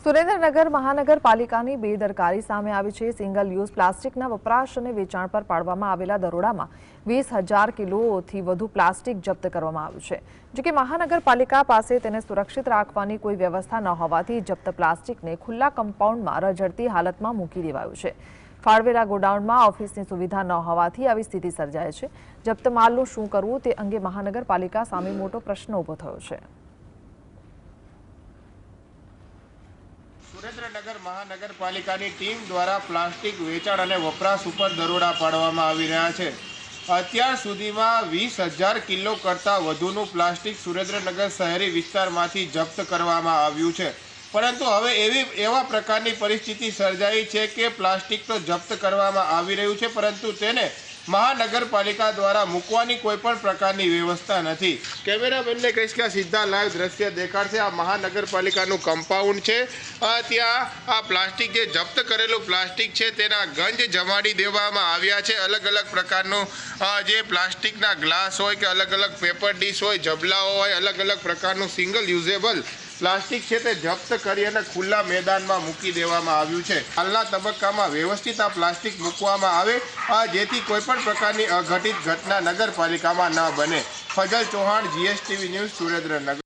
સુરેન્દ્રનગર મહાનગરપાલિકાની બેદરકારી સામે આવી છે। સિંગલ યુઝ પ્લાસ્ટિકના વપરાશ અને વેચાણ પર પાડવામાં આવેલા દરોડામાં 20,000 કિલોથી વધુ પ્લાસ્ટિક જપ્ત કરવામાં આવ્યું છે। જો કે મહાનગરપાલિકા પાસે તેને સુરક્ષિત રાખવાની કોઈ વ્યવસ્થા ન હોવાથી જપ્ત પ્લાસ્ટિકને ખુલ્લા કમ્પાઉન્ડમાં રઝળતી હાલતમાં મૂકી દેવાયું છે। ફાળવેલા ગોડાઉનમાં ઓફિસની સુવિધા ન હોવાથી આવી સ્થિતિ સર્જાય છે। જપ્ત માલનું શું કરવું તે અંગે મહાનગરપાલિકા સામે મોટો પ્રશ્ન ઊભો થયો છે। સુરેન્દ્રનગર મહાનગરપાલિકાની ટીમ દ્વારા પ્લાસ્ટિક વેચાણ અને વપરાશ ઉપર દરોડા પાડવામાં આવી રહ્યા છે। અત્યાર સુધીમાં 20,000 કિલો કરતાં વધુનું પ્લાસ્ટિક સુરેન્દ્રનગર શહેરી વિસ્તારમાંથી જપ્ત કરવામાં આવ્યું છે। પરંતુ હવે એવા પ્રકારની પરિસ્થિતિ સર્જાઈ છે કે પ્લાસ્ટિક તો જપ્ત કરવામાં આવી રહ્યું છે, પરંતુ તેને મહાનગરપાલિકા દ્વારા મૂકવાની કોઈ પણ પ્રકારની વ્યવસ્થા નથી। કેમેરામેનને કહીશ કે સીધા લાઈવ દ્રશ્ય દેખાડશે। આ મહાનગરપાલિકાનું કમ્પાઉન્ડ છે। ત્યાં આ પ્લાસ્ટિક જે જપ્ત કરેલું પ્લાસ્ટિક છે તેના ગંજ જમાડી દેવામાં આવ્યા છે। અલગ અલગ પ્રકારનું જે પ્લાસ્ટિકના ગ્લાસ હોય કે અલગ અલગ પેપર ડીશ હોય, જબલાઓ હોય, અલગ અલગ પ્રકારનું સિંગલ યુઝેબલ પ્લાસ્ટિક છે તે જપ્ત કરી અને ખુલ્લા મેદાનમાં મૂકી દેવામાં આવ્યું છે। હાલના તબક્કામાં વ્યવસ્થિત આ પ્લાસ્ટિક મૂકવામાં આવે જેથી કોઈ પણ પ્રકારની અઘટિત ઘટના નગરપાલિકામાં ન બને। Fazal Chauhan, GSTV news, Surendranagar.